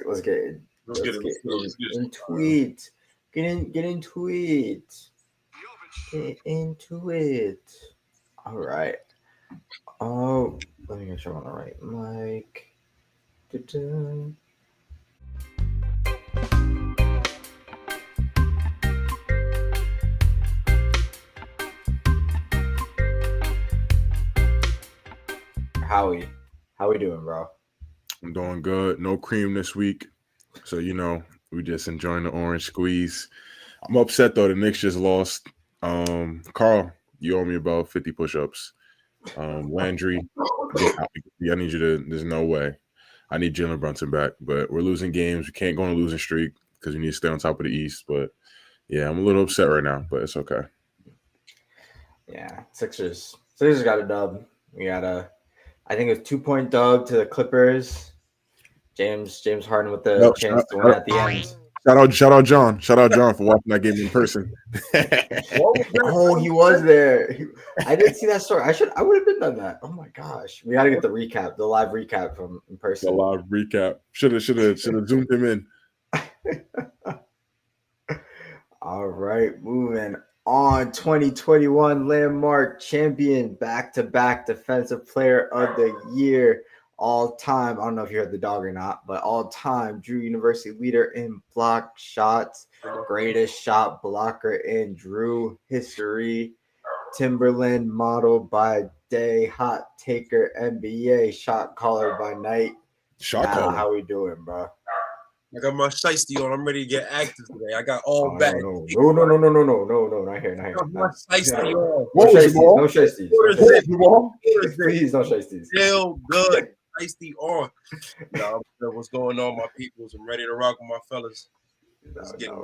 let's get in. Let's get it. Into it. Get into it. Get into it. All right. Oh, let me make sure I'm on the right mic. Da-da. How we doing, bro? I'm doing good. No cream this week. So, we just enjoying the orange squeeze. I'm upset though. The Knicks just lost. Carl, you owe me about 50 push-ups. Landry, I need you to. There's no way. I need Jalen Brunson back, but we're losing games. We can't go on a losing streak because we need to stay on top of the East. But yeah, I'm a little upset right now, but it's okay. Yeah, Sixers got a dub. We got I think it was 2-point dub to the Clippers. James Harden with the chance to win at the end. Shout out John for watching that game in person. Oh, he was there. I didn't see that story. I would have been done that. Oh my gosh, we got to get the live recap from in person. The live recap. Should have zoomed him in. All right, moving on. 2021 landmark champion, back-to-back defensive player of the year. All time, I don't know if you heard the dog or not, but all time Drew University leader in block shots, greatest shot blocker in Drew history, Timberland model by day, hot taker NBA, shot caller by night. Caller. How we doing, bro? I got my shiesty on. I'm ready to get active today. I got all back. No, not here. I got my shiesty on. No shiesties. Please, no shiesties. Still good. Shiesty on. What's going on, my peoples? I'm ready to rock with my fellas. Let's get it.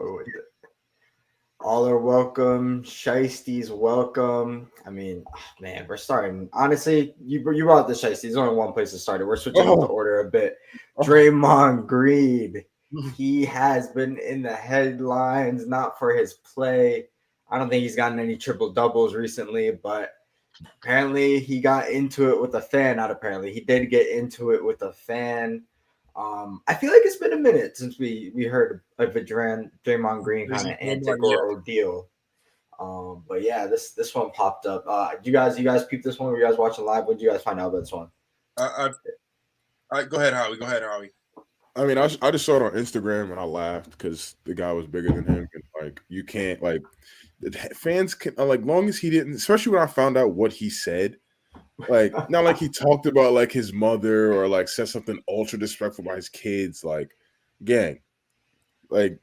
All are welcome. Shiesties welcome. I mean, man, we're starting. Honestly, you brought the shiesties. There's only one place to start it. We're switching up the order a bit. Draymond Green. He has been in the headlines, not for his play. I don't think he's gotten any triple doubles recently, but apparently he got into it with a fan. Not apparently, he did get into it with a fan. I feel like it's been a minute since we heard of a Draymond Green kind of antic or ordeal. But yeah, this one popped up. You guys peep this one? Were you guys watching live? When did you guys find out about this one? Go ahead, Howie. I mean, I just saw it on Instagram and I laughed because the guy was bigger than him. And like, you can't fans can long as he didn't, especially when I found out what he said. Like, not like he talked about like his mother or like said something ultra disrespectful about his kids. Like, gang, like,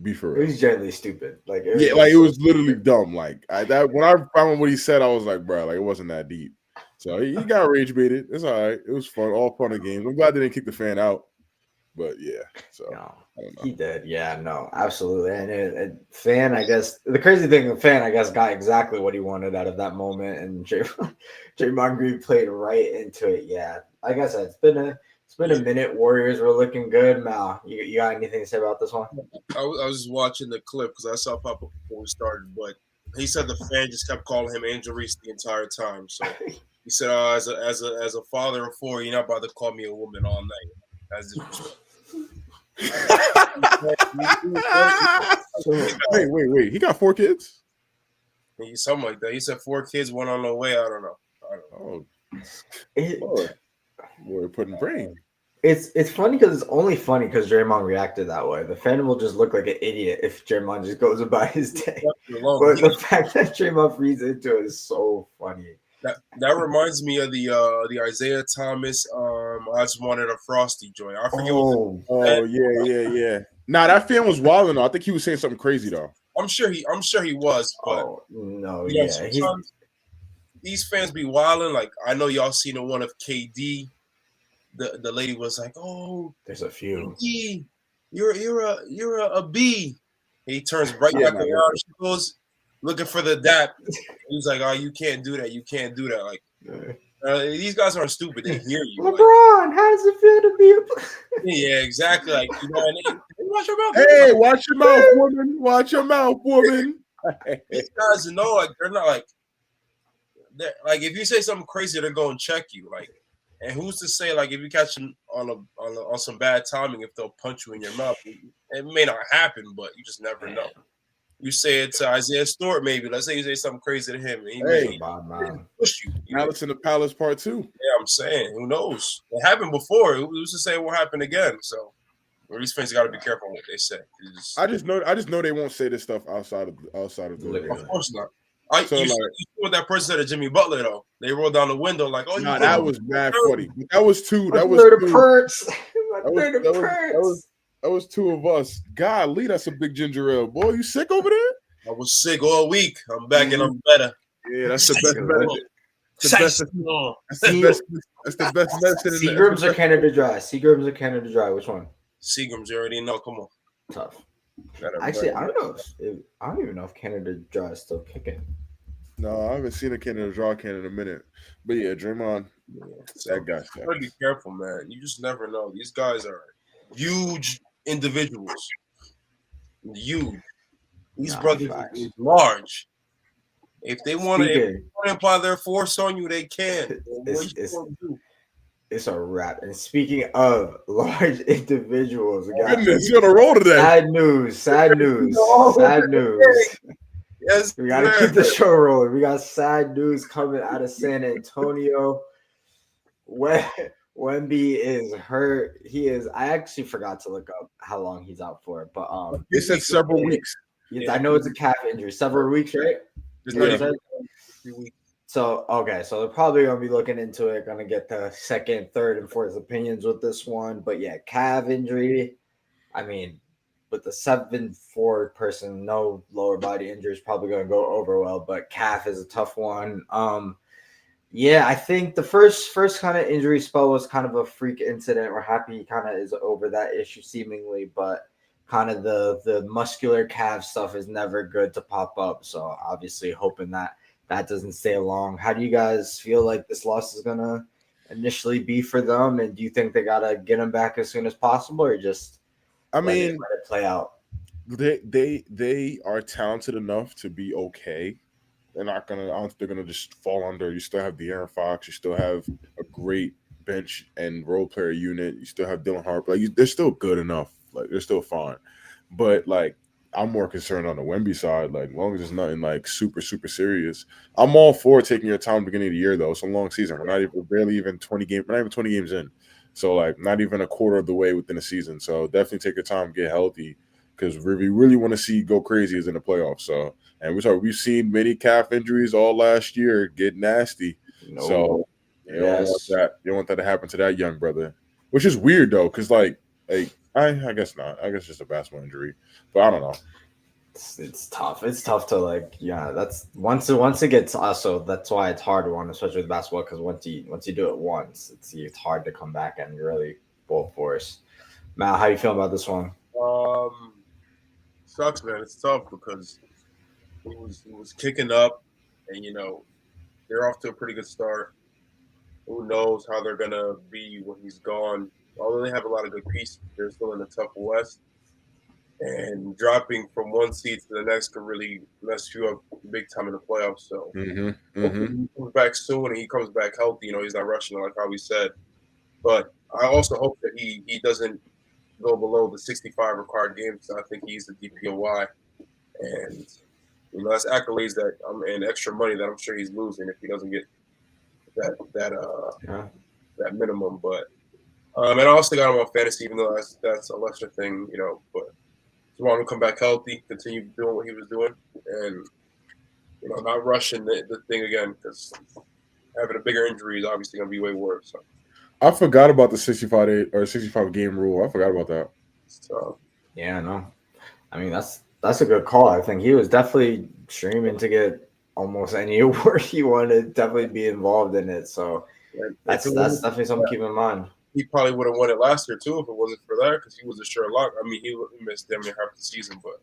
be for real. It was generally stupid. It was literally dumb. Like, when I found what he said, I was like, bro, like it wasn't that deep. So he got rage baited. It's all right. It was fun, all fun and games. I'm glad they didn't kick the fan out. But yeah, so no, he did. Yeah, no, absolutely. And fan, I guess the crazy thing, the fan, I guess, got exactly what he wanted out of that moment, and Draymond Green played right into it. Yeah, like I said, it's been a minute. Warriors were looking good. Mal, you got anything to say about this one? I was just watching the clip because I saw it pop up before we started, but he said the fan just kept calling him Angel Reese the entire time. So he said, as a father of four, you're not about to call me a woman all night. That's just Wait. He got 4 kids? Something like that. He said 4 kids, 1 on the way. I don't know. We're putting brain. It's funny because it's only funny because Draymond reacted that way. The fan will just look like an idiot if Draymond just goes about his day. But the fact that Draymond frees into it is so funny. That reminds me of the Isaiah Thomas. I just wanted a Frosty joint. I forget. Yeah. Nah, that fan was wilding though. I think he was saying something crazy though. I'm sure he was. But these fans be wilding. Like I know y'all seen the one of KD. The lady was like, "Oh, there's a few. KD, you're a B." He turns right back around. She goes, looking for the dap. He's like, "Oh, you can't do that. You can't do that." Like, these guys aren't stupid. They hear you. LeBron, like, how does it feel to be a? Yeah, exactly. Like, watch your mouth. Hey, watch your mouth, woman. Watch your mouth, woman. These guys know, like, they're not like if you say something crazy, they're going to check you. Like, And who's to say, like, if you catch them on some bad timing, if they'll punch you in your mouth? It may not happen, but you just never know. You say it to Isaiah Stewart, maybe. Let's say you say something crazy to him, and he may push you. Alice in the Palace Part 2. Yeah, I'm saying, who knows? It happened before. Who's to say it won't happen again? So, these fans got to be careful what they say. I just know they won't say this stuff outside of the league. Of course not. You see what that person said to Jimmy Butler though. They rolled down the window like, "Oh, nah, that was mad funny." That was two. That was two of us. Golly, that's a big ginger ale, boy. You sick over there? I was sick all week. I'm back and I'm better. Yeah, that's the best medicine. That's the best medicine. Seagram's or Canada Dry? Seagram's or Canada Dry? Which one? Seagram's. You already know. Come on. Tough. Actually, I don't know. I don't even know if Canada Dry is still kicking. No, I haven't seen a Canada Dry can in a minute. But yeah, Draymond, that guy. You gotta be careful, man. You just never know. These guys are huge individuals. Huge. These brothers are large. If they want to apply their force on you, they can. It's a wrap. And speaking of large individuals, goodness, you're on a roll today. Sad news. Yes, we gotta keep the show rolling. We got sad news coming out of San Antonio. Wemby is hurt. He is. I actually forgot to look up how long he's out for, but they said several weeks. I know it's a calf injury. Several weeks, right? So they're probably gonna be looking into it. Gonna get the second, third, and fourth opinions with this one. But yeah, calf injury. I mean, with the 7'4" person, no lower body injury is probably going to go over well, but calf is a tough one. Yeah, I think the first kind of injury spell was kind of a freak incident. We're happy he kind of is over that issue seemingly, but kind of the muscular calf stuff is never good to pop up. So obviously hoping that doesn't stay long. How do you guys feel like this loss is going to initially be for them? And do you think they got to get him back as soon as possible or just let it play out? They are talented enough to be okay. They're not gonna. I don't think they're gonna just fall under. You still have De'Aaron Fox. You still have a great bench and role player unit. You still have Dylan Harper. Like they're still good enough. Like they're still fine. But like I'm more concerned on the Wemby side. Like as long as it's nothing like super serious, I'm all for taking your time beginning of the year though. It's a long season. We're barely even 20 games. We're not even 20 games in. So, like, not even a quarter of the way within the season. So, definitely take your time, get healthy, because we really want to see you go crazy is in the playoffs. So, and we've seen many calf injuries all last year get nasty. No. So, you don't want that. You don't want that to happen to that young brother, which is weird though, because I guess not. I guess it's just a basketball injury, but I don't know. It's tough. It's tough to that's once it gets also that's why it's hard to want, especially with basketball, because once you do it once, it's hard to come back and really full force. Matt, how you feel about this one? Sucks, man. It's tough because he was kicking up, and they're off to a pretty good start. Who knows how they're gonna be when he's gone? Although they have a lot of good pieces, they're still in the tough West. And dropping from one seed to the next could really mess you up big time in the playoffs. So hopefully he comes back soon and he comes back healthy. He's not rushing like how we said. But I also hope that he doesn't go below the 65 required games. I think he's the DPOY. And, that's accolades and extra money that I'm sure he's losing if he doesn't get that minimum. But and I also got him on fantasy, even though that's a lesser thing, but I want him to come back healthy, continue doing what he was doing, and not rushing the thing again, because having a bigger injury is obviously going to be way worse. So. I forgot about the 65 game rule. I forgot about that. So yeah, no, I mean that's a good call. I think he was definitely streaming to get almost any award he wanted. Definitely be involved in it. So that's definitely something to keep in mind. He probably would have won it last year too if it wasn't for that, because he was a sure lock. I mean, he missed damn near half the season, but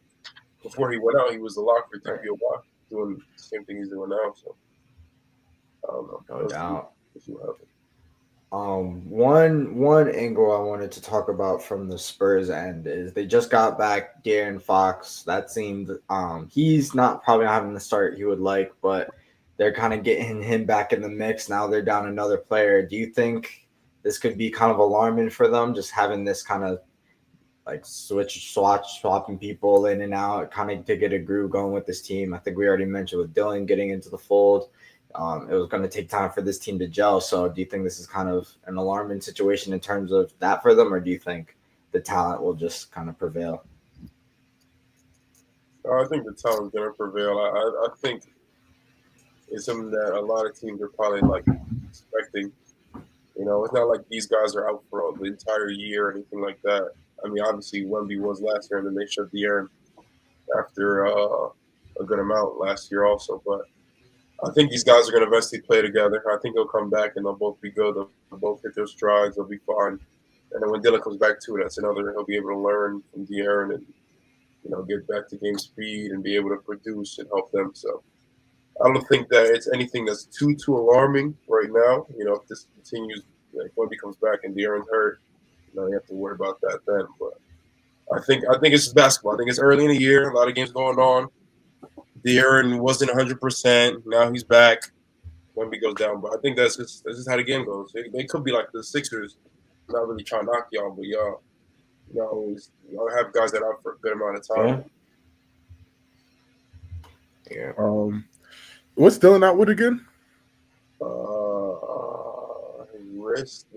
before he went out, he was the lock for TPOY, doing the same thing he's doing now. So I don't know. No doubt. One angle I wanted to talk about from the Spurs end is they just got back De'Aaron Fox. That seemed he's probably not having the start he would like, but they're kind of getting him back in the mix. Now they're down another player. Do you think this could be kind of alarming for them, just having this kind of like swapping people in and out, kind of to get a groove going with this team. I think we already mentioned with Dillon getting into the fold, it was going to take time for this team to gel. So do you think this is kind of an alarming situation in terms of that for them, or do you think the talent will just kind of prevail? I think the talent's going to prevail. I think it's something that a lot of teams are probably like expecting. You know, it's not like these guys are out for the entire year or anything like that. I mean, obviously, Wemby was last year, and then they shut De'Aaron after a good amount last year also. But I think these guys are going to eventually play together. I think they'll come back, and they'll both be good. They'll both hit their strides. They'll be fine. And then when Dillon comes back too, that's another. He'll be able to learn from De'Aaron and, you know, get back to game speed and be able to produce and help them. So I don't think that it's anything that's too alarming right now. You know, if this continues, like Wemby comes back and De'Aaron's hurt, you know, you have to worry about that then. But I think it's just basketball. I think it's early in the year, a lot of games going on. De'Aaron wasn't 100%. Now he's back. Wemby goes down, but I think that's just how the game goes. They could be like the Sixers, not really trying to knock y'all, but y'all have guys that are out for a good amount of time. Yeah. What's Dillon out with again?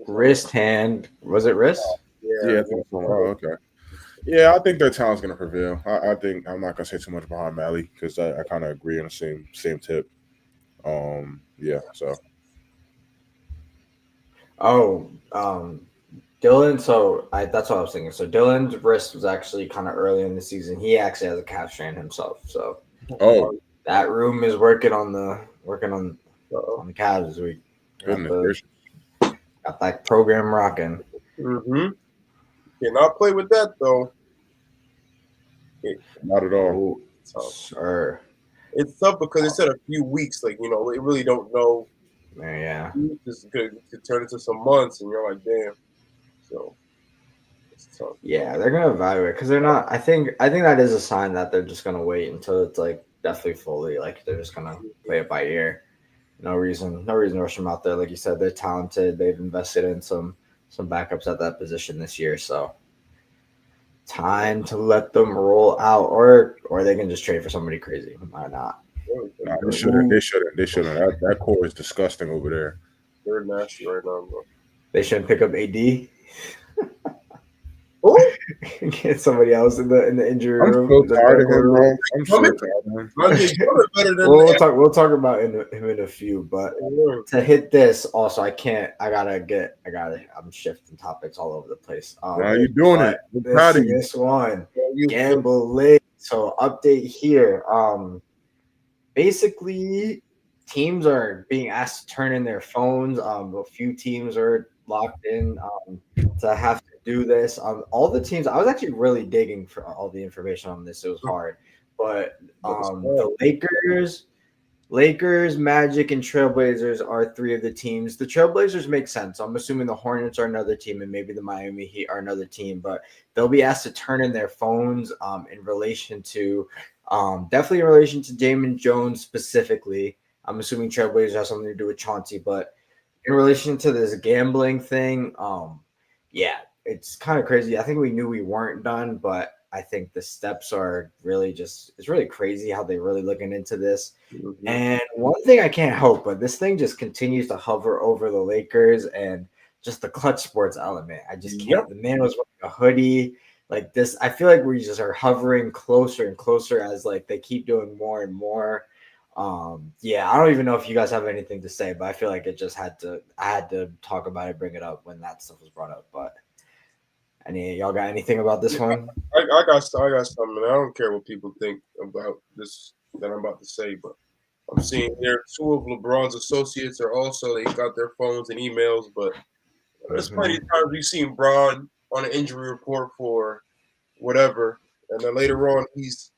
Wrist, hand. Was it wrist? Yeah. I think so. Oh, okay. Yeah, I think their talent's gonna prevail. I think I'm not gonna say too much behind Mally because I kind of agree on the same tip. Yeah. So. Dillon. So that's what I was thinking. So Dillon's wrist was actually kind of early in the season. He actually has a calf strain himself. So. That room is working on the Cavs this week. Got that program rocking. Mm-hmm. Cannot play with that though. Not at all. Sure. It's tough because it's in a few weeks. Like, you know, they really don't know. Yeah. This could turn into some months, and you're like, damn. So. It's tough. Yeah, they're gonna evaluate because they're not. I think that is a sign that they're just gonna wait until it's like definitely fully. Like they're just gonna play it by ear. No reason to rush them out there. Like you said, they're talented. They've invested in some backups at that position this year. So time to let them roll out, or they can just trade for somebody crazy. Why not? Nah, they shouldn't. That core is disgusting over there. They're nasty right now, bro. They shouldn't pick up AD. Get somebody else in the injury room. I'm so tired of him, bro. I'm so tired of him. We'll talk about him in a few, but to hit this also, I'm shifting topics all over the place. You're doing it. I'm proud of you. This one, gambling. So update here. Basically, teams are being asked to turn in their phones. A few teams are locked in to have to do this. All the teams, I was actually really digging for all the information on this. It was hard, but the Lakers, Magic, and Trailblazers are three of the teams. The Trailblazers make sense. I'm assuming the Hornets are another team, and maybe the Miami Heat are another team, but they'll be asked to turn in their phones in relation to definitely in relation to Damon Jones specifically. I'm assuming Trailblazers have something to do with Chauncey, but in relation to this gambling thing, yeah, it's kind of crazy. I think we knew we weren't done, but I think the steps are really it's really crazy how they're really looking into this. Mm-hmm. And one thing I can't help, but this thing just continues to hover over the Lakers and just the clutch sports element. I just can't. Yep. The man was wearing a hoodie like this. I feel like we just are hovering closer and closer as like they keep doing more and more. Yeah, I don't even know if you guys have anything to say, but I feel like I had to talk about it, bring it up when that stuff was brought up. But y'all got anything about this one? I got something. I don't care what people think about this that I'm about to say, but I'm seeing here 2 of LeBron's associates are also, they got their phones and emails, but there's plenty of times we've seen Bron on an injury report for whatever, and then later on he's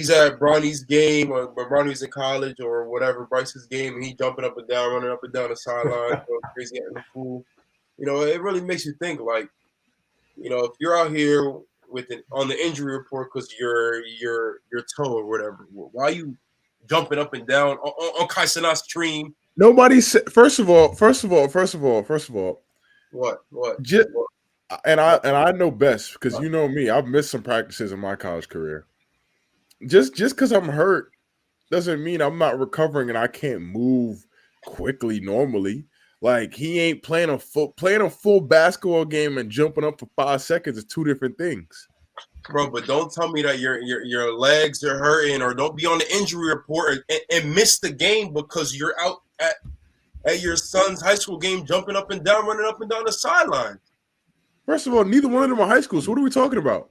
at Bronny's game, or Bronny's in college or whatever, Bryce's game, and he jumping up and down, running up and down the sideline, going crazy in the pool. You know, it really makes you think, like, you know, if you're out here on the injury report because your toe or whatever, why are you jumping up and down on Kai Cenat's stream? Nobody said. First of all, What? Just, and I know best because you know me. I've missed some practices in my college career. Just because I'm hurt doesn't mean I'm not recovering and I can't move quickly normally. Like he ain't playing a full basketball game and jumping up for 5 seconds is two different things. Bro, but don't tell me that your legs are hurting, or don't be on the injury report and miss the game because you're out at your son's high school game jumping up and down, running up and down the sideline. First of all, neither one of them are high school, so what are we talking about?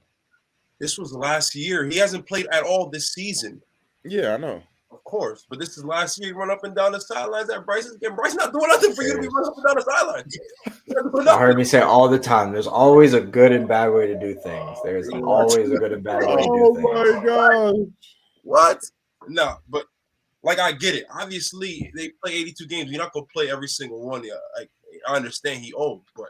This was last year. He hasn't played at all this season. Yeah, I know. Of course, but this is last year. You run up and down the sidelines at Bryce's game. Bryce not doing nothing for you to be running up and down the sidelines. I heard me say all the time, there's always a good and bad way to do things. There's always a good and bad way to do things. Oh my God. What? No, but like I get it. Obviously, they play 82 games. You're not going to play every single one. I understand he old, but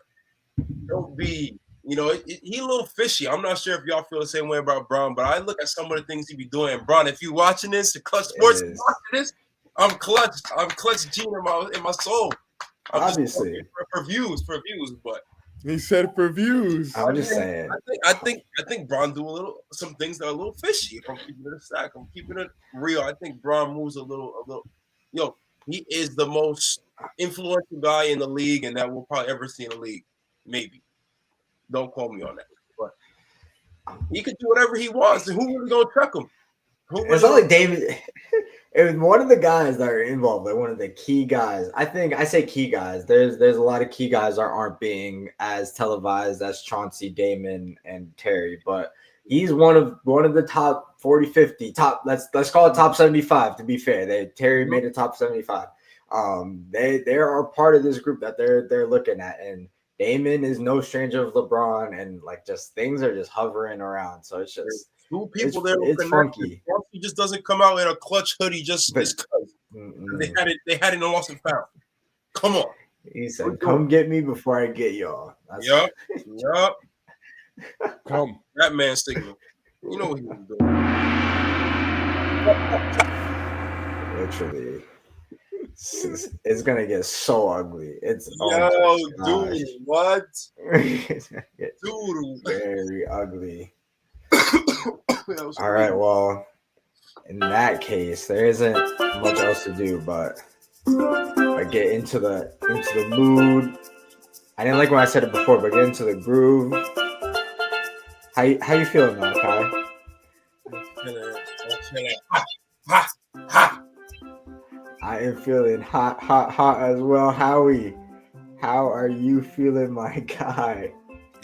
don't be, he a little fishy. I'm not sure if y'all feel the same way about Bron, but I look at some of the things he be doing. And Bron, if you watching this, the Clutch Sports watching this, I'm Clutch G in my soul. Obviously. For views, but he said for views. I'm just saying. I think Bron do some things that are a little fishy. If I'm keeping it a stack, I'm keeping it real. I think Bron moves a little. He is the most influential guy in the league, and that we'll probably ever see in the league. Maybe. Don't quote me on that. But he can do whatever he wants, and who really gonna check him? It's not like David. It was one of the guys that are involved, like one of the key guys. I say key guys. There's a lot of key guys that aren't being as televised as Chauncey, Damon, and Terry, but he's one of the top 40, 50, top. Let's call it top 75. To be fair, Terry made a top 75. They are part of this group that they're looking at, and Damon is no stranger of LeBron, and like just things are just hovering around. So it's just. Two people it's funky. He just doesn't come out in a clutch hoodie just because they had it in lost and found. Come on. He said, "Come get me before I get y'all." Yup. Come. That man signal. You know what he was doing. Literally. It's gonna get so ugly. It's dude, what? Dude, very ugly. All right, well, in that case, there isn't much else to do but get into the mood. I didn't like when I said it before, but get into the groove. How you feeling, man, Kai? I am feeling hot as well. Howie, how are you feeling, my guy?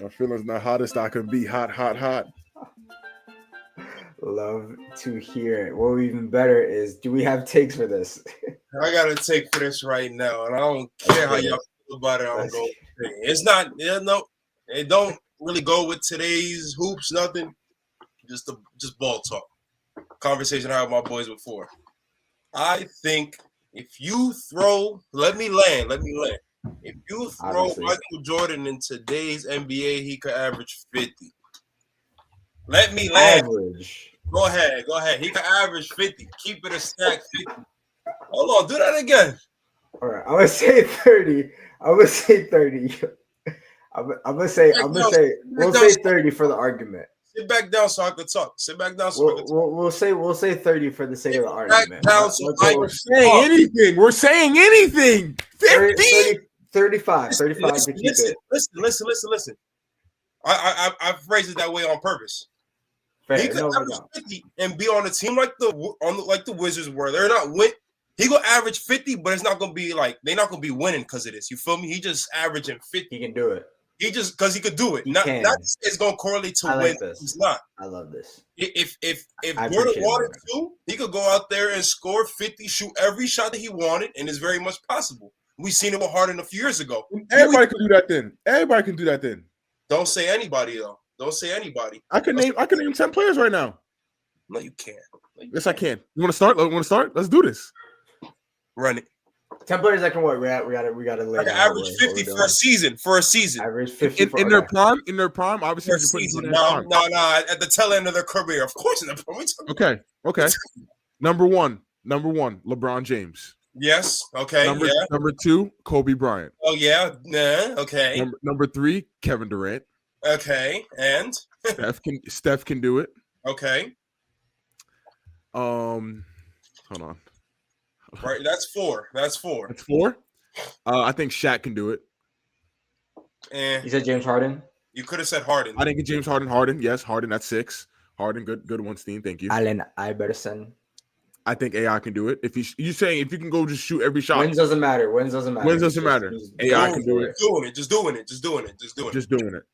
My feeling's the hottest I can be. Hot. Love to hear it. What even better is, do we have takes for this? I got a take for this right now, and I don't care how y'all feel about it. I'm going. It's not. It don't really go with today's hoops. Nothing. Just ball talk. Conversation I had with my boys before. I think if you throw, let me land. If you throw Michael Jordan in today's NBA, he could average 50. Let me land. Average. Go ahead. He can average 50. Keep it a stack 50. Hold on, do that again. All right, I'm gonna say 30. We'll say 30 for the argument. Sit back down so I can talk. We'll say 30 for the sake of the argument. Down so we're saying anything. We're saying anything. 50. 35 to keep it. Listen. I phrased it that way on purpose. Fair. He could average 50 and be on a team like the Wizards were. They're not win. He gonna average 50, but it's not gonna be like they're not gonna be winning because of this. You feel me? He just averaging 50. He can do it. He just because he could do it. Not it's gonna correlate to win. He's not. I love this. If Jordan wanted to, he could go out there and score 50, shoot every shot that he wanted, and it's very much possible. We seen it with Harden a few years ago. Everybody can do that then. Don't say anybody though. Don't say anybody. I can name 10 players right now. No, you can't. Yes, I can. You want to start? Let's do this. Run it. 10 players that can what? We gotta lay down. Average 50 for a season. Average 50 in their prime. In their prime, obviously. For a season. No. At the tail end of their career, of course. In the prime. Okay. Number one. LeBron James. Yes. Okay. Number Yeah. number 2, Kobe Bryant. Oh yeah. Nah. Okay. Number 3, Kevin Durant. Okay. And Steph can do it. okay. Hold on. Right. That's 4. That's 4. I think Shaq can do it. You said James Harden? You could have said Harden. I didn't get James Harden. Harden, yes, Harden. That's 6. Harden, good one, Steen. Thank you. Allen Iverson. I think AI can do it. If you saying if you can go just shoot every shot. Wins doesn't matter. Wins doesn't matter. AI can do it. Just doing it.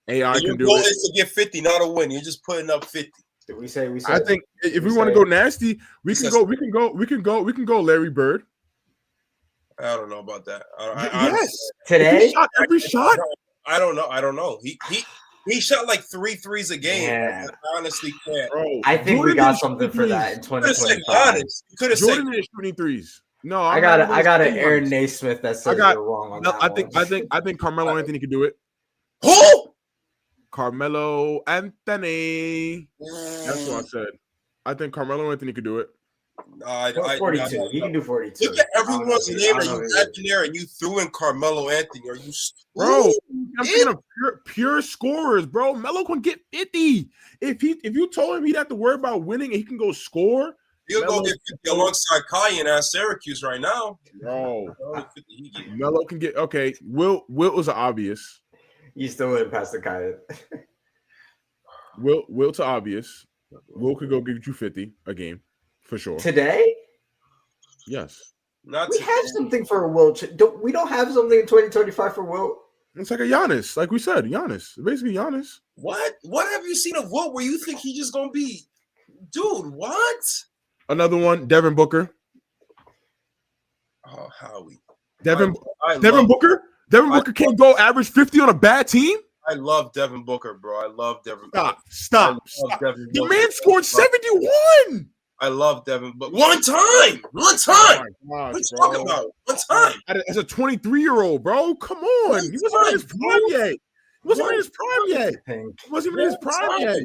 AI can do Your goal it. is to get 50, not a win. You're just putting up 50. We say. I think if we want to go nasty, we can go Larry Bird. I don't know about that. Yes. Today? Every shot. I don't know. He shot like 3 threes a game. Yeah. I honestly can't. Bro, I think we got something for that in 2025. You could have said Jordan is shooting threes. No, I got an Aaron Naismith that says you're wrong on that I think Carmelo Anthony can do it. Who? Carmelo Anthony. That's what I said. I think Carmelo Anthony could do it. 42. He can do 42. Look at everyone's name that you had in there, and you threw in Carmelo Anthony. Are you bro? I'm thinking of pure scorers, bro. Melo can get 50. If you told him he'd have to worry about winning and he can go score, he'll go get 50 alongside Kai at Syracuse right now. No, Melo can get okay. Wilt was obvious. You still wouldn't pass the Kai. Wilt's obvious. Wilt could go get you 50 a game. For sure. Today? Yes. We have something for Wilt. We don't have something in 2025 for Wilt? It's like a Giannis. Like we said, Giannis. Basically Giannis. What? What have you seen of Wilt where you think he just going to be? Dude, what? Another one, Devin Booker. Oh, Howie. Devin Booker? Devin Booker can't go average 50 on a bad team? I love Devin Booker, bro. I love Devin Booker. Stop. The man scored 71. I love Devin Booker. One time. What are you talking about? One time. As a 23-year-old, bro. Come on. He wasn't in his prime yet. He wasn't even in his prime yet.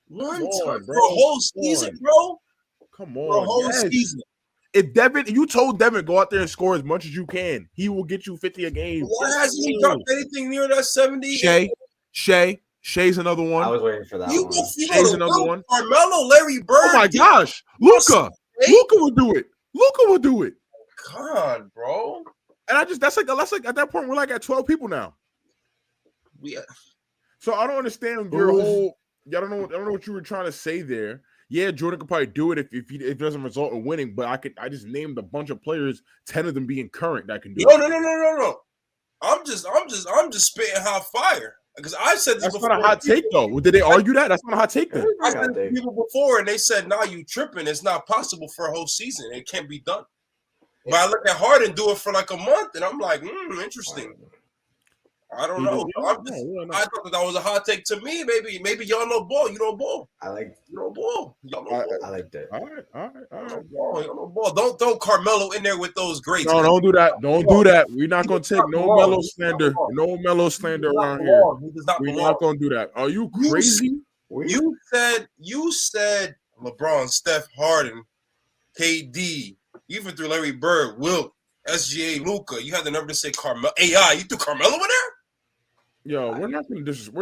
One time. For a whole season, bro. Come on. For a whole season. If you told Devin go out there and score as much as you can, he will get you 50 a game. Why hasn't he dropped anything near that 70? Shay's another one. I was waiting for that. Shay's another one. Carmelo, Larry Bird. Oh my gosh, Luka will do it. Luka will do it. Come on, bro. And that's like at that point we're like at 12 people now. Yeah. So I don't understand your whole. I don't know what you were trying to say there. Yeah, Jordan could probably do it if it doesn't result in winning. But I just named a bunch of players, 10 of them being current that can do it. No. I'm just spitting hot fire. Because I said this that's before. That's not a hot take, though. Did they argue that? That's not a hot take, then. I said to people before, and they said, "Nah, you tripping. It's not possible for a whole season. It can't be done." But I look at Harden do it for like a month, and I'm like, interesting. I don't know. I thought that was a hot take to me. Maybe y'all know ball. You know ball. You know ball. Y'all know ball. I like that. All right. Y'all know ball. Don't throw Carmelo in there with those greats. No, don't do that. Don't do that. We're not gonna take no Melo slander. No Melo slander around here. We're not gonna do that. Are you crazy? You said LeBron, Steph, Harden, KD, even through Larry Bird, Wilt, SGA, Luka. You had the nerve to say Carmelo. AI. You threw Carmelo in there? Yo, we're not gonna disrespect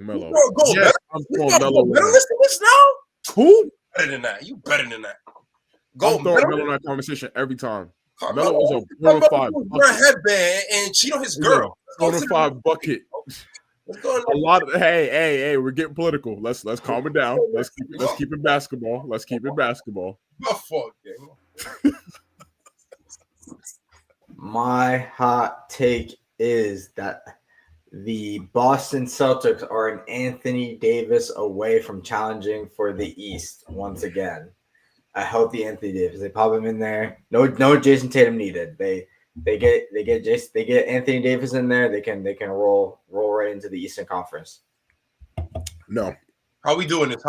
Melo. Yes, I'm throwing Melo. Better listen to this now. Who? Better than that. You better than that. I'm throwing Melo in that conversation every time. Melo is a 4-5 headband and cheat on his girl. 4-5 bucket. A lot of hey, we're getting political. Let's calm it down. Let's keep it basketball. Let's keep it basketball. My hot take is that the Boston Celtics are an Anthony Davis away from challenging for the East once again. A healthy Anthony Davis. They pop him in there. No Jason Tatum needed. They get Anthony Davis in there. They can roll right into the Eastern Conference. No. How we doing this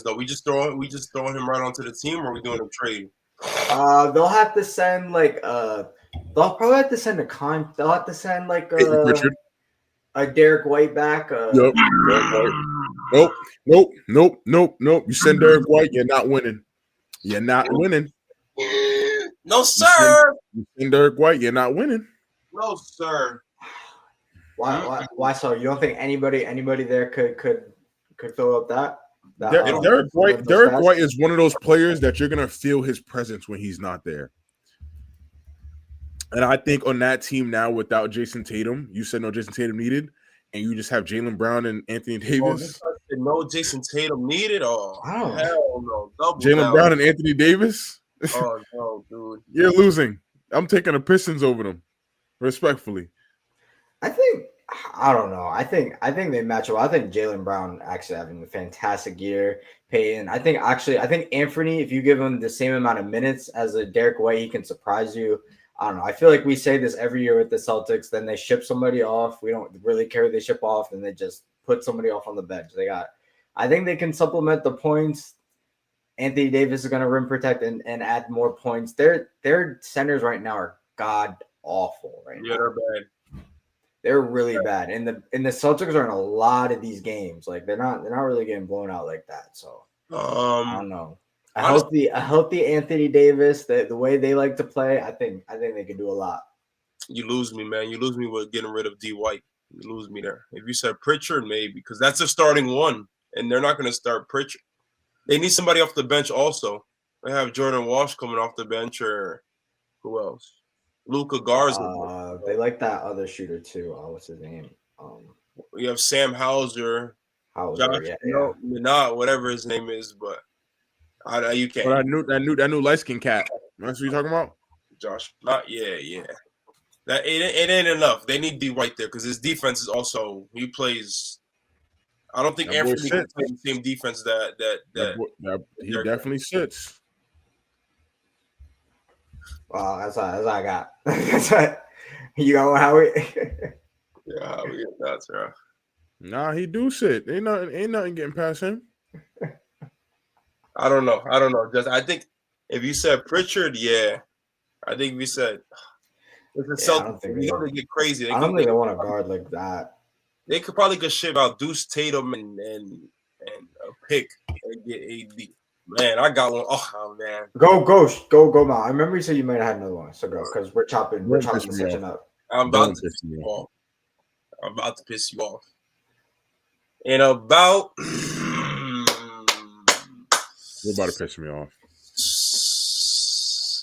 though? We just throwing him right onto the team, or are we doing a trade? They'll have to send they'll probably have to send they'll have to send a Derek White back. Nope. You send Derek White, you're not winning. No, sir. You send Derek White, you're not winning. No, sir. Why so? You don't think anybody there could fill up that? Derek White is one of those players that you're gonna feel his presence when he's not there. And I think on that team now, without Jason Tatum, you said no Jason Tatum needed, and you just have Jaylen Brown and Anthony Davis. No Jason Tatum needed? Oh, Wow. hell no. Jaylen Brown and Anthony Davis? Oh, no, dude. You're losing. I'm taking the Pistons over them, respectfully. I don't know. I think they match up. I think Jaylen Brown actually having a fantastic year. Payton. I think Anthony, if you give him the same amount of minutes as a Derek White, he can surprise you. I don't know. I feel like we say this every year with the Celtics. Then they ship somebody off. We don't really care who they ship off, and they just put somebody off on the bench. I think they can supplement the points. Anthony Davis is going to rim protect and add more points. Their centers right now are god awful right now. They're bad. They're really bad. And the Celtics are in a lot of these games. Like they're not really getting blown out like that. So I don't know. A healthy Anthony Davis, the way they like to play, I think they can do a lot. You lose me, man. You lose me with getting rid of D White. You lose me there. If you said Pritchard, maybe, because that's a starting one, and they're not going to start Pritchard. They need somebody off the bench also. They have Jordan Walsh coming off the bench, or who else? Luka Garza. They like that other shooter too. What's his name? You have Sam Hauser. Josh, not whatever his name is, but you can't. But that new light skin cat. That's what you talking about? Josh, yeah. That it ain't enough. They need D White there because his defense is also he plays. I don't think Anthony can play the same defense that he definitely sits. Well, that's I got. That's what you got, Howie. Yeah, Howie, that's right. Nah, he do sit. Ain't nothing getting past him. I don't know. Just I think if you said Pritchard, yeah. I think we said I don't think they get crazy. I don't think they want a guard like that. They could probably get shit about Deuce Tatum and a pick and get AD. Man, I got one. Oh man. Go, Mal. I remember you said you might have had another one. So go, because we're chopping the section up. I'm about to piss you off. I'm about to piss you off. In about you're about to piss me off.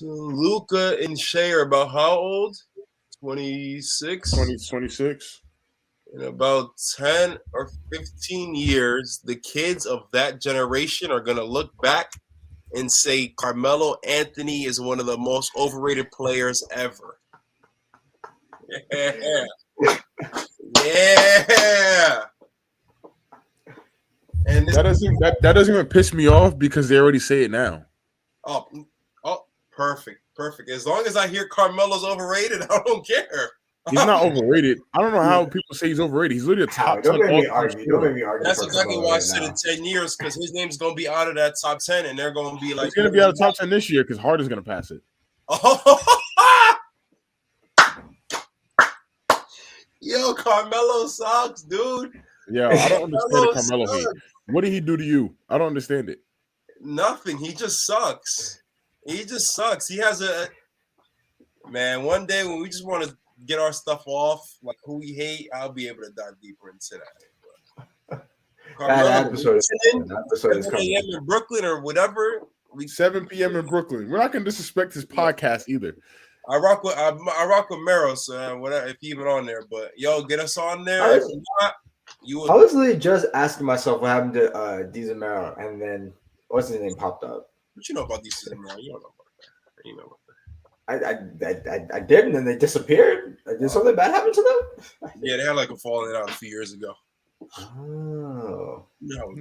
Luka and Shea are about how old? 26? 26. In about 10 or 15 years, the kids of that generation are going to look back and say Carmelo Anthony is one of the most overrated players ever. Yeah. Yeah. And that doesn't even piss me off because they already say it now. Oh, perfect. As long as I hear Carmelo's overrated, I don't care. He's not overrated. I don't know how people say he's overrated. He's literally a top 10. Don't make me argue. That's exactly why I said in 10 years, because his name's going to be out of that top 10, and they're going to be like... He's going to be out of top 10 this year because Harden's going to pass it. Yo, Carmelo sucks, dude. Yeah, I don't understand the Carmelo hate. What did he do to you? I don't understand it. Nothing. He just sucks. He has a... Man, one day when we just want to get our stuff off, like who we hate, I'll be able to dive deeper into that. That episode is coming. In Brooklyn or whatever. 7 p.m. in Brooklyn. We're not going to disrespect his podcast either. I rock with Meros, whatever, if he even on there. But yo, get us on there. I was literally just asking myself what happened to Dizemero, and then what's his name popped up. What you know about Dizemero? You don't know about that. You know. I did, and then they disappeared. Did something bad happen to them? Yeah, they had like a falling out a few years ago. Oh, no.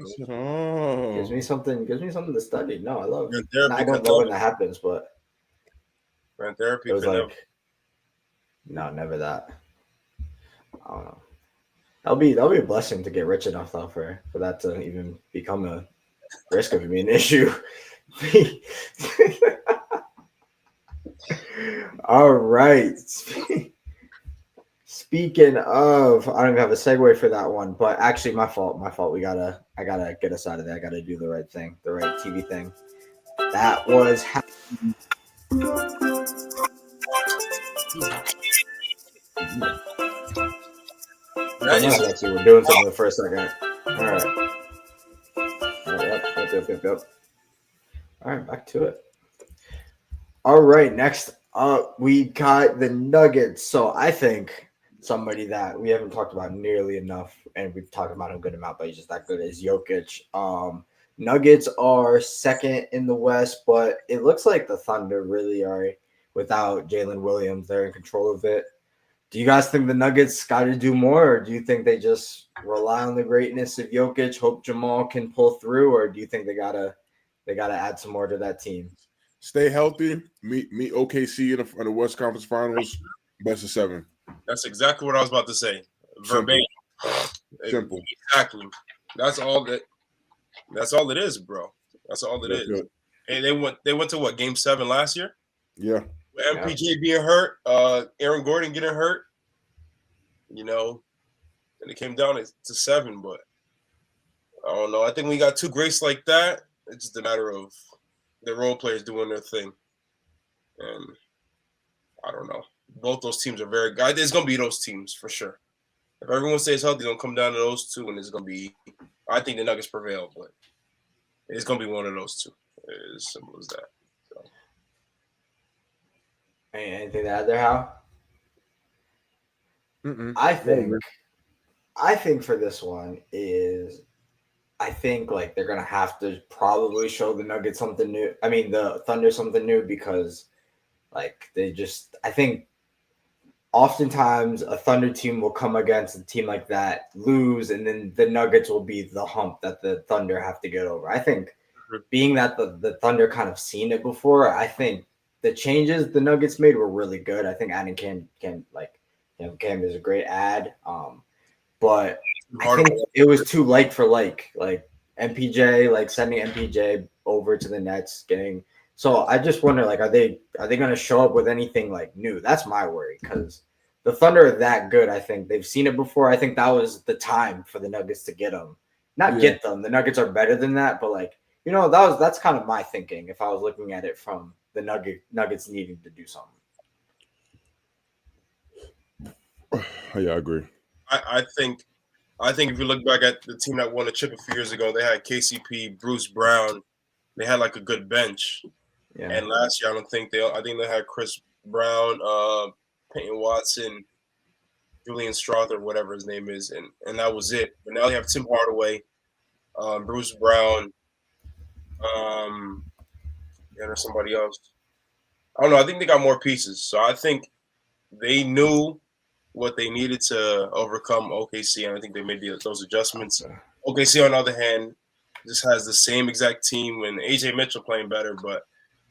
Gives me something to study. No, I love it. I don't know when that happens, but Brand therapy. It was like, no, never that. I don't know. That'll be a blessing to get rich enough though for that to even become a risk of being an issue. All right. Speaking of, I don't even have a segue for that one, but actually my fault. I gotta get us out of there. I gotta do the right thing, the right TV thing. That was That is Actually, we're doing something for a second. All right. Yep. All right, back to it. All right, next up, we got the Nuggets. So I think somebody that we haven't talked about nearly enough, and we've talked about him a good amount, but he's just that good, is Jokic. Nuggets are second in the West, but it looks like the Thunder really are without Jalen Williams. They're in control of it. Do you guys think the Nuggets got to do more, or do you think they just rely on the greatness of Jokic, hope Jamal can pull through, or do you think they gotta add some more to that team? Stay healthy. Meet OKC in the West Conference Finals. Best of 7. That's exactly what I was about to say. Verbatim. Simple. Exactly. That's all it is, bro. That's all it is. And they went to what, game 7 last year? Yeah. MPJ being hurt, Aaron Gordon getting hurt, and it came down to 7, but I don't know. I think we got two greats like that. It's just a matter of the role players doing their thing. And I don't know. Both those teams are very good. It's going to be those teams for sure. If everyone stays healthy, it's going to come down to those two, and it's going to be – I think the Nuggets prevail, but it's going to be one of those two. It's as simple as that. So. Anything to add there, Hal? I think for this one is – I think like they're gonna have to probably show the Nuggets something new. I mean the Thunder something new because like I think oftentimes a Thunder team will come against a team like that, lose, and then the Nuggets will be the hump that the Thunder have to get over. I think being that the Thunder kind of seen it before, I think the changes the Nuggets made were really good. I think adding Cam is a great add. But I think it was too like for like MPJ, like sending MPJ over to the Nets, getting. So I just wonder, like, are they going to show up with anything like new? That's my worry because the Thunder are that good. I think they've seen it before. I think that was the time for the Nuggets to get them, get them. The Nuggets are better than that, but like that's kind of my thinking if I was looking at it from the Nuggets needing to do something. Yeah, I agree. I think if you look back at the team that won the chip a few years ago, they had KCP, Bruce Brown. They had like a good bench. Yeah. And last year, I think they had Chris Brown, Peyton Watson, Julian Strother, whatever his name is, and that was it. But now they have Tim Hardaway, Bruce Brown, and there's somebody else. I don't know. I think they got more pieces. So I think they knew what they needed to overcome OKC, and I think they made those adjustments. OKC, on the other hand, just has the same exact team, and AJ Mitchell playing better, but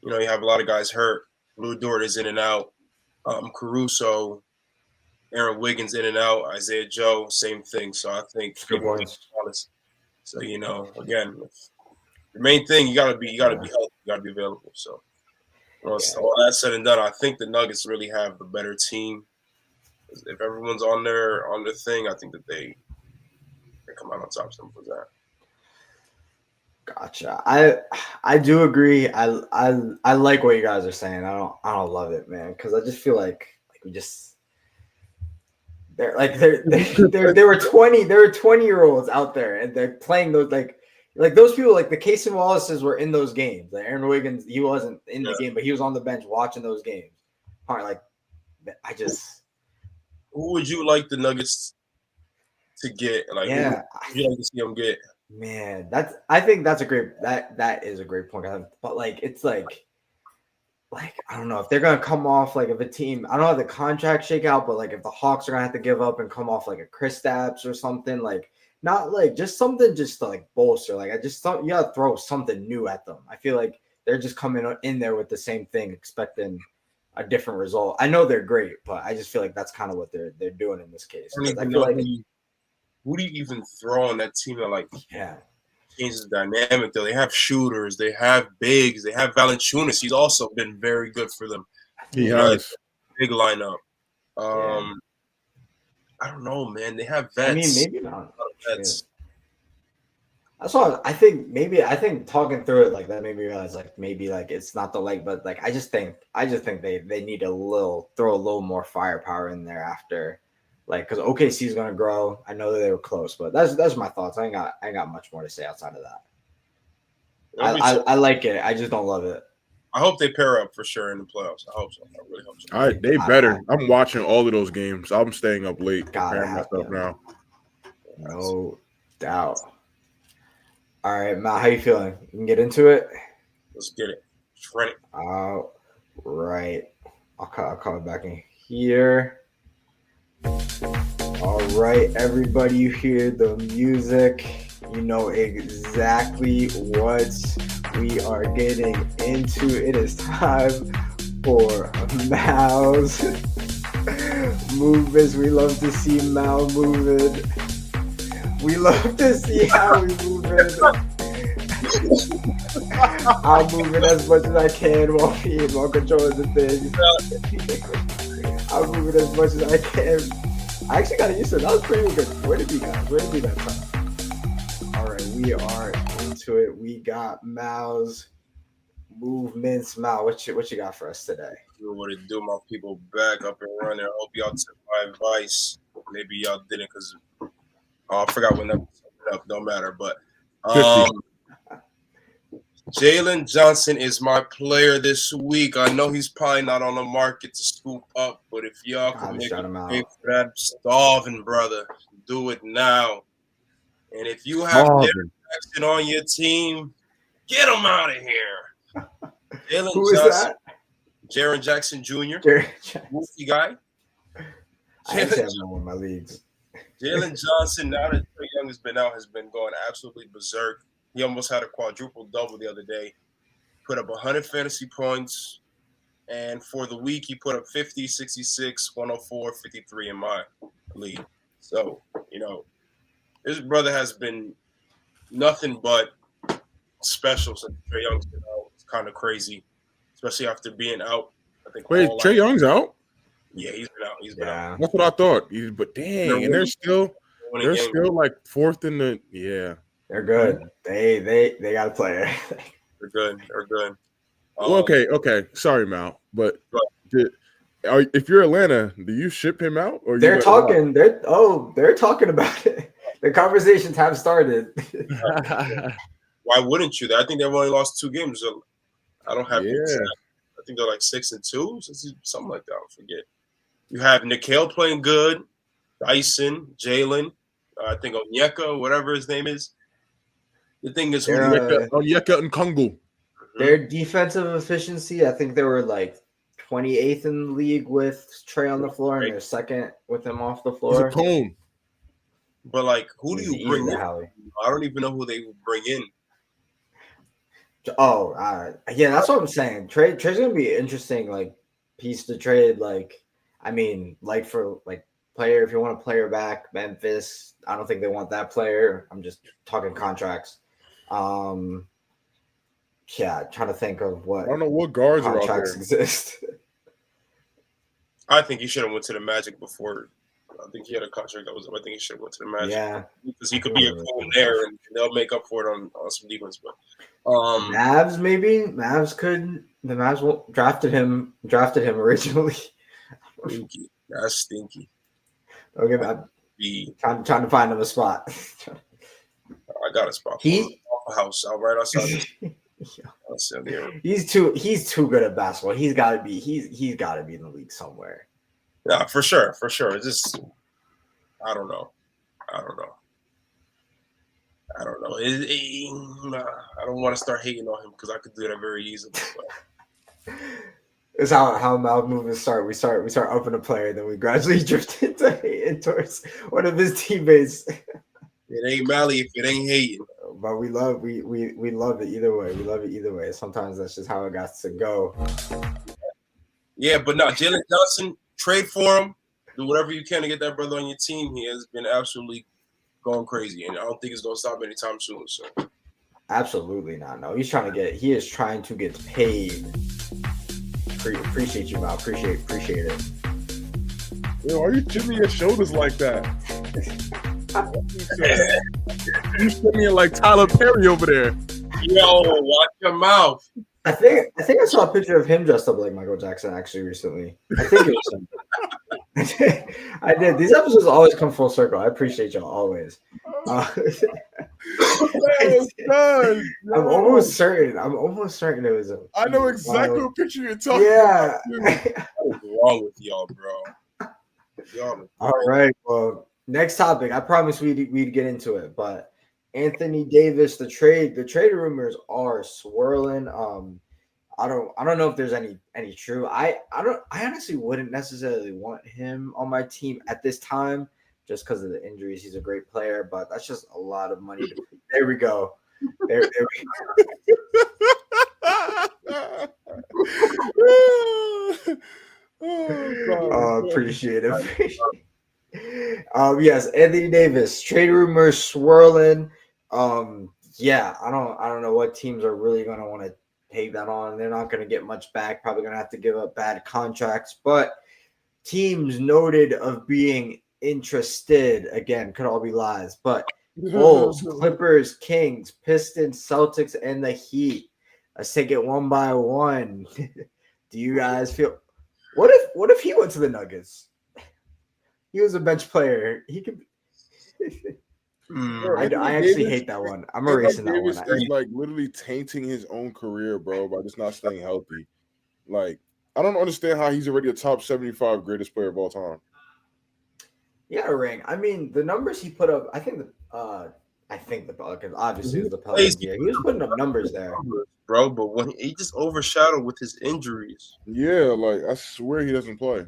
you have a lot of guys hurt. Lou Dort is in and out. Caruso, Aaron Wiggins in and out. Isaiah Joe, same thing. So I think good points. So again, the main thing you gotta be healthy, you gotta be available. So all that said and done, I think the Nuggets really have the better team. If everyone's on their thing, I think that they come out on top. Simple as that. Gotcha. I do agree. I like what you guys are saying. I don't love it, man, because I just feel like we just they were 20-year-olds out there and they're playing those like those people like the Casey Wallaces were in those games. Like Aaron Wiggins, he wasn't in the game, but he was on the bench watching those games. All right, who would you like the Nuggets to get? Like, who would you like to see them get? Man, I think that's a great that is a great point. But like, it's like I don't know if they're gonna come off like if a team. I don't know how the contract shake out, but like if the Hawks are gonna have to give up and come off like a Kristaps or something, like not like just something just to like bolster. Like I just thought you gotta throw something new at them. I feel like they're just coming in there with the same thing, expecting a different result. I know they're great, but I just feel like that's kind of what they're doing in this case. I feel like who do you even throw on that team that changes the dynamic? Though they have shooters, they have bigs, they have Valanciunas. He's also been very good for them. He has big lineup. I don't know, man. They have vets. I mean, maybe not. Vets. That's why I think talking through it like that made me realize like maybe like it's not the leg, but like I just think they need throw a little more firepower in there after, like, because OKC is gonna grow. I know that they were close, but that's my thoughts. I ain't got much more to say outside of that. I like it. I just don't love it. I hope they pair up for sure in the playoffs. I hope so. I really hope so. All right, they better. I'm watching all of those games. I'm staying up late preparing myself now. No doubt. All right, Matt, how you feeling? You can get into it? Let's get it. Let's run it. All right. I'll call it back in here. All right, everybody, you hear the music. You know exactly what we are getting into. It is time for Mal's movements. We love to see Mal moving. We love to see how we moving. I'm moving as much as I can while controlling the things. I'm moving as much as I can. I actually got used to it. That was pretty good. Where did we go? Where did we go? All right, we are into it. We got Mal's movements. Mal, what you got for us today? What to do, my people, back up and running. I hope y'all took my advice. Maybe y'all didn't, because I forgot when that was up. Don't matter, but Jalen Johnson is my player this week. I know he's probably not on the market to scoop up, but if y'all can make a pay for that starving brother, do it now. And if you have Jaren Jackson on your team, get him out of here. Who is that? Jaren Jackson Jr. Goofy guy. I actually have no one in my leagues. Jalen Johnson, now that Trae Young has been out, has been going absolutely berserk. He almost had a quadruple double the other day. Put up 100 fantasy points. And for the week, he put up 50, 66, 104, 53 in my league. So, his brother has been nothing but special since Trae Young's been out. It's kind of crazy, especially after being out. I think. Wait, Trae Young's out? Yeah, he's been out. He's been out. That's what I thought. But dang, and they're still like fourth in the They're good. They got a player. They're good. They're good. Okay. Sorry, Mal, but if you're Atlanta, do you ship him out? Or they're talking. They're talking about it. The conversations have started. Why wouldn't you? I think they've only lost 2 games. So I don't have. I think they're like 6-2, something like that. I forget. You have Nickeil playing good, Dyson, Jalen, I think Onyeka, whatever his name is. The thing is, Onyeka and Kongu. Their defensive efficiency, I think they were like 28th in the league with Trae on the floor, and they're second with him off the floor. He's a cone. But like, who do you bring in? I don't even know who they would bring in. Oh, yeah, that's what I'm saying. Trae's gonna be an interesting like piece to trade. Like, I mean, like for like player, if you want a player back, Memphis. I don't think they want that player. I'm just talking contracts. Trying to think of what. I don't know what guards contracts exist. I think he should have went to the Magic before. I think he had a contract that was. I think he should have went to the Magic. Yeah, because he could be a cool there, and they'll make up for it on some defense. But Mavs maybe The Mavs drafted him originally. Stinky. That's stinky. Okay, man. Trying to find him a spot. I got a spot. House out right outside. He's too good at basketball. He's got to be in the league somewhere. Yeah, for sure. It's just I don't know. I don't want to start hating on him because I could do that very easily. It's how Mal movements start. We start upping a player, then we gradually drift into hating towards one of his teammates. It ain't Mally if it ain't hating. But we love it either way. We love it either way. Sometimes that's just how it got to go. Yeah, but no, Jalen Johnson, trade for him. Do whatever you can to get that brother on your team. He has been absolutely going crazy, and I don't think it's going to stop anytime soon. So, absolutely not. No, he is trying to get paid. Appreciate you, Mal. Appreciate it. Yo, why are you jimmying your shoulders like that? You sitting like Tyler Perry over there. Yo, watch your mouth. I think I saw a picture of him dressed up like Michael Jackson actually recently. I think it was him. I did. These episodes always come full circle. I appreciate y'all always. I'm almost certain it was him. I know exactly what picture you're talking about. What's wrong with y'all, bro? All right. Well, next topic. I promise we'd get into it, but Anthony Davis, the trade rumors are swirling. I don't know if there's any true. I honestly wouldn't necessarily want him on my team at this time just because of the injuries. He's a great player, but that's just a lot of money. There we go. There we go. Appreciate it. Yes, Anthony Davis. Trade rumors swirling. Yeah, I don't know what teams are really gonna want to take that on. They're not gonna get much back. Probably gonna have to give up bad contracts. But teams noted of being interested, again, could all be lies. But Bulls, Clippers, Kings, Pistons, Celtics, and the Heat. Let's take it one by one. Do you guys feel? What if he went to the Nuggets? He was a bench player. He could. I actually hate that one. I'm erasing that one. Is like literally tainting his own career, bro, by just not staying healthy. Like, I don't understand how he's already a top 75 greatest player of all time. Yeah, ring. I mean, the numbers he put up. I think the Pelicans. Obviously, it was the Pelicans. Yeah, he was putting up numbers there, bro. But when he just overshadowed with his injuries. Yeah, like I swear he doesn't play.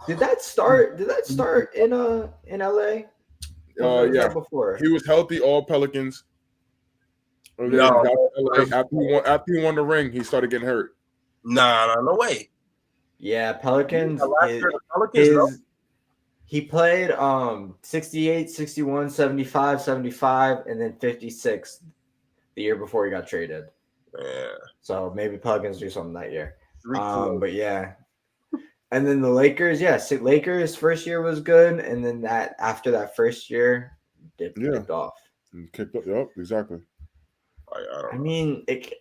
Did that start in LA? Yeah. Before he was healthy, all Pelicans. No, after he won the ring, he started getting hurt. Nah, no way. Yeah, Pelicans. He played 68, 61, 75, 75, and then 56 the year before he got traded. Yeah. So maybe Pelicans do something that year. But yeah. And then the Lakers, Lakers first year was good, and then after that first year, kicked off. Yep, exactly. I mean, it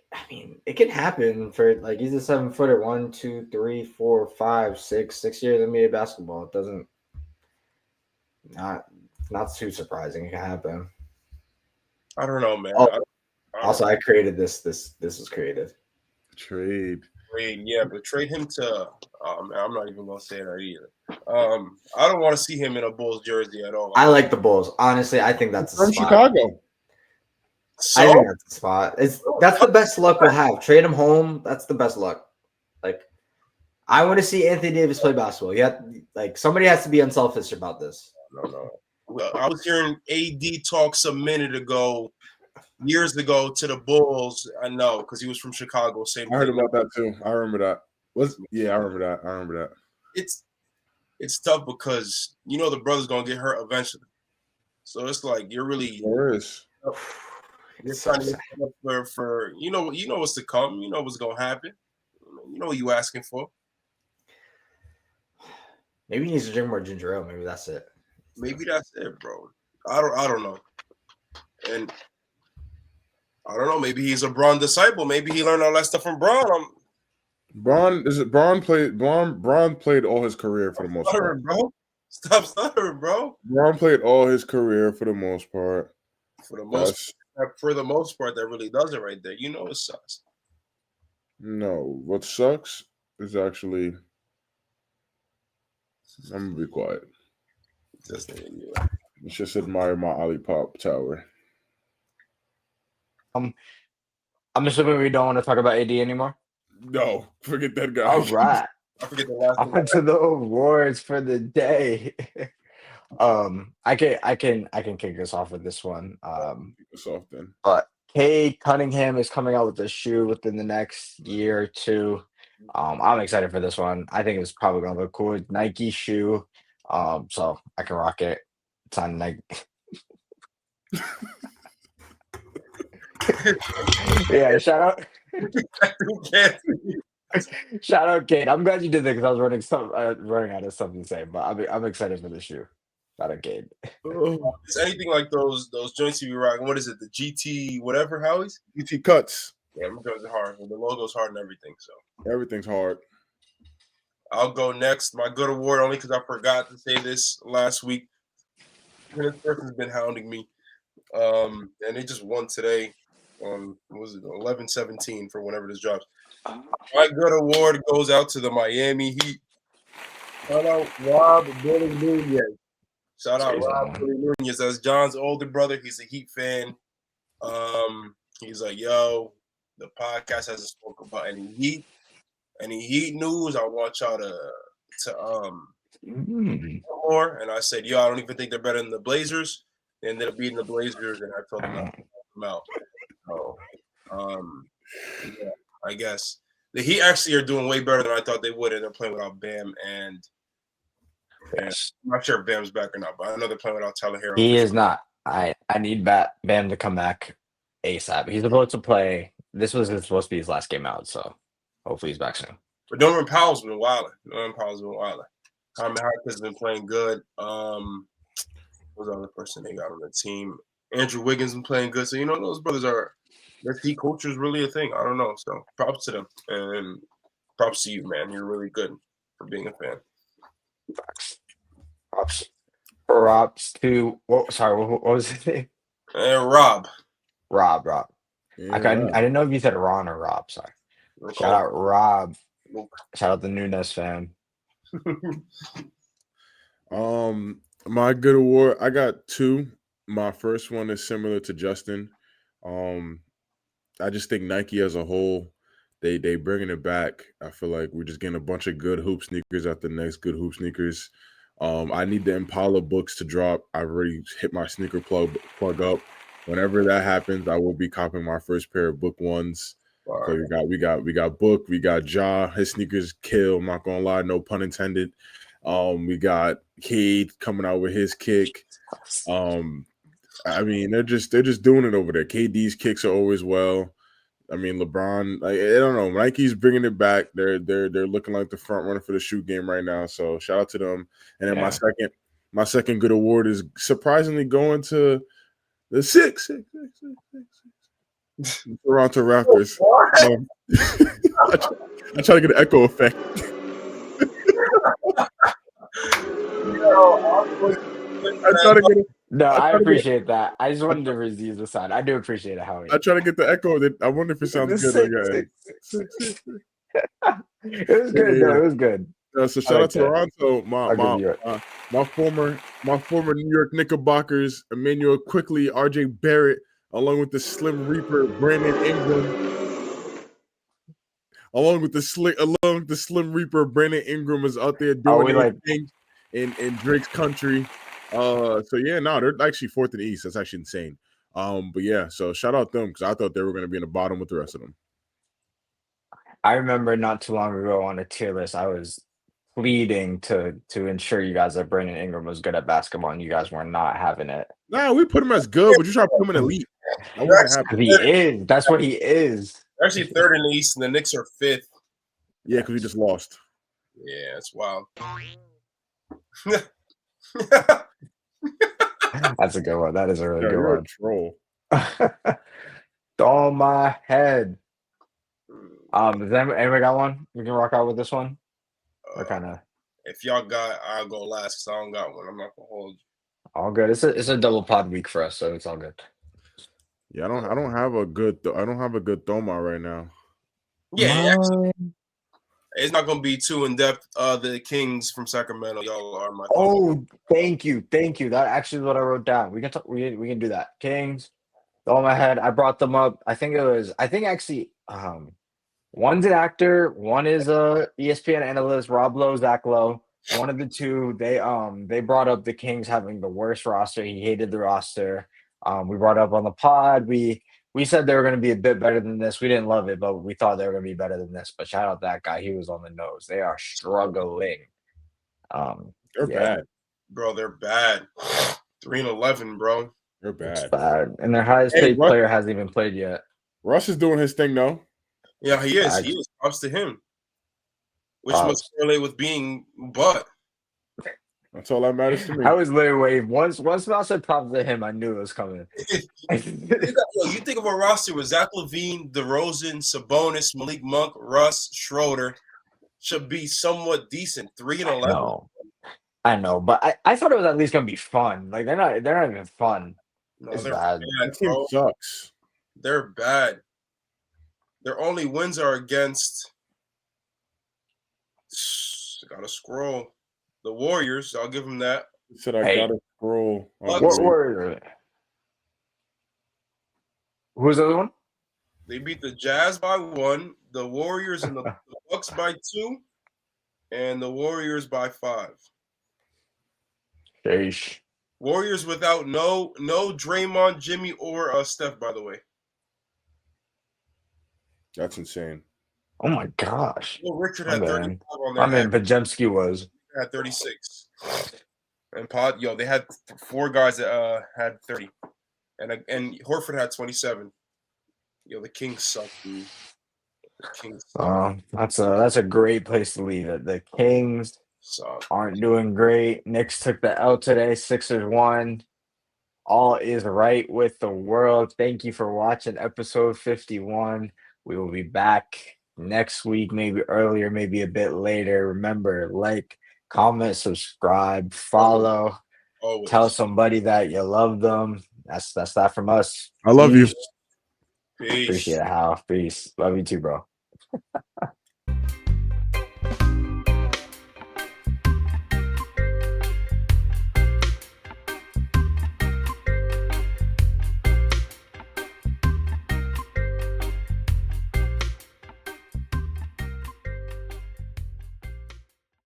can happen for like he's a 7-footer. 1, 2, 3, 4, 5, 6 years in NBA basketball. It doesn't not too surprising. It can happen. I don't know, man. I created this. This was created. Trade, yeah, but trade him to. I'm not even gonna say that either. I don't want to see him in a Bulls jersey at all. I like the Bulls. Honestly, I think that's from Chicago. So? I think that's the spot. That's the best luck we'll have. Trade him home. That's the best luck. Like, I want to see Anthony Davis play basketball. Somebody has to be unselfish about this. No. Well, I was hearing AD talks a minute ago, years ago, to the Bulls. I know because he was from Chicago. Same. I heard about that too. I remember that. I remember that. It's tough because the brother's gonna get hurt eventually. So it's like you're really. There is. You're trying to get for what's to come. You know what's gonna happen. You know what you asking for. Maybe he needs to drink more ginger ale. Maybe that's it. Maybe that's it, bro. I don't know. And I don't know. Maybe he's a Braun disciple. Maybe he learned all that stuff from Braun. Braun played all his career for the most part. Bro. Stop stuttering, bro. Braun played all his career for the most part. For the most part, that really does it right there. It sucks. No, what sucks is actually. I'm gonna be quiet. You just admire my Olipop tower. I'm assuming we don't want to talk about AD anymore. No, forget that guy. All right. I forget the last one. On to the awards for the day. I can kick us off with this one. Kick us off then. But Cade Cunningham is coming out with a shoe within the next year or two. I'm excited for this one. I think it's probably gonna look cool. Nike shoe. So I can rock it. It's on Nike. Yeah, shout out. Shout out, Cade. I'm glad you did that because I was running out of something to say, but I'm excited for the shoe. Not a game. It's anything like those joints you rock. What is it? The GT whatever, Howie's? GT cuts. Yeah, them joints are hard. The logo's hard and everything. So Everything's hard. I'll go next. My good award, only because I forgot to say this last week. This person's been hounding me. And they just won today on, what was it, 11/17 for whenever this drops. My good award goes out to the Miami Heat. Shout out Rob Billy Nunez. Shout out Rob Billy Nunez. That's John's older brother. He's a Heat fan. He's like, yo, the podcast hasn't spoken about any Heat news. I want y'all to more. And I said, yo, I don't even think they're better than the Blazers. They ended up beating the Blazers, and I told them not to help them out. So, yeah, I guess the Heat actually are doing way better than I thought they would, and they're playing without Bam. And I'm not sure if Bam's back or not, but I know they're playing without Tyler Hero. He is not. I need Bam to come back ASAP. He's supposed to play. This was supposed to be his last game out, so hopefully he's back soon. But Norman Powell's been wilding. Carmen Harris has been playing good. Who's the other person they got on the team? Andrew Wiggins been playing good. So, those brothers are – their Heat culture is really a thing. I don't know. So, props to them. And props to you, man. You're really good for being a fan. Props to – what was his name? Rob. Rob. Yeah. I didn't know if you said Ron or Rob. Sorry. Shout out Rob. Shout out the Nunes fan. My good award, I got two. My first one is similar to Justin. I just think Nike as a whole, they bringing it back. I feel like we're just getting a bunch of good hoop sneakers after the next good hoop sneakers. I need the Impala books to drop. I've already hit my sneaker plug up. Whenever that happens, I will be copying my first pair of Book ones. Wow. So we got Book, we got Ja. His sneakers kill. I'm not gonna lie, no pun intended. We got Cade coming out with his kick. I mean, they're just doing it over there. KD's kicks are always well. I mean, LeBron, I don't know. Nike's bringing it back. They're looking like the front runner for the shoe game right now. So shout out to them. And then my second good award is surprisingly going to the six Toronto Raptors. I try to get an echo effect. I appreciate that. I just wanted to receive the sign. I do appreciate it, Howie. I try to get the echo. I wonder if it sounds good. It was good. No, it was good. So shout out to Toronto. My former New York Knickerbockers, Emmanuel Quickly, RJ Barrett, along with the Slim Reaper, Brandon Ingram. Along with the Slim Reaper, Brandon Ingram is out there doing things in Drake's country. So yeah, no, they're actually fourth in the East. That's actually insane. But yeah, so shout out them because I thought they were going to be in the bottom with the rest of them. I remember not too long ago on a tier list, I was pleading to ensure you guys that Brandon Ingram was good at basketball, and you guys were not having it. Nah, we put him as good, but you try to put him in elite. He is. That's what he is. Actually, third in the East, and the Knicks are fifth. Yeah, because we just lost. Yeah, that's wild. That's a good one. That is a really good you're one. A troll. On my head. Does anybody got one? We can rock out with this one. Or kind of. If y'all got, I'll go last because I don't got one. I'm not gonna hold you. All good. It's a double pod week for us, so it's all good. Yeah, I don't have a good Thoma right now. Yeah, actually, it's not gonna be too in depth. The Kings from Sacramento, y'all are my. Oh, thank you. That actually is what I wrote down. We can talk. We can do that. Kings. On my head. I brought them up. I think actually. One's an actor. One is a ESPN analyst. Rob Lowe, Zach Lowe. One of the two. They brought up the Kings having the worst roster. He hated the roster. We brought up on the pod. We said they were going to be a bit better than this. We didn't love it, but we thought they were going to be better than this. But shout out that guy. He was on the nose. They are struggling. They're bad. Bro, they're bad. 3-11, bro. They're bad. It's bad. And their highest paid player hasn't even played yet. Russ is doing his thing, though. Yeah, he is. He is. Props to him. Which must correlate with being butt. That's all that matters to me. I was literally waiting. Once Mal said props to him, I knew it was coming. You think of a roster with Zach LaVine, DeRozan, Sabonis, Malik Monk, Russ, Schroeder should be somewhat decent. 3-11. No, I know, but I thought it was at least gonna be fun. Like they're not even fun. No, It's they're bad. bad, That team bro. sucks. They're bad. Their only wins are against. Gotta scroll. The Warriors. I'll give them that. He said I Hey. gotta scroll. What What were? Who's the other one? They beat the Jazz by 1, the Warriors and the Bucks by 2, and the Warriors by 5. Sheesh. Warriors without no Draymond, Jimmy, or Steph. By the way, That's insane. Oh my gosh. well, Richard My had bad. 35 on their I mean, Pajemski was. had 36, and they had 4 guys that had 30, and Horford had 27. The Kings suck, dude. The Kings That's a great place to leave it. The Kings suck. aren't doing great. Knicks took the L today. Sixers won. All is right with the world. Thank you for watching episode 51. We will be back next week, maybe earlier, maybe a bit later. Remember, like, comment, subscribe, follow. Always. Tell somebody that you love them. That's that from us. I love you. Peace. Appreciate it, Hal. Peace. Love you too, bro.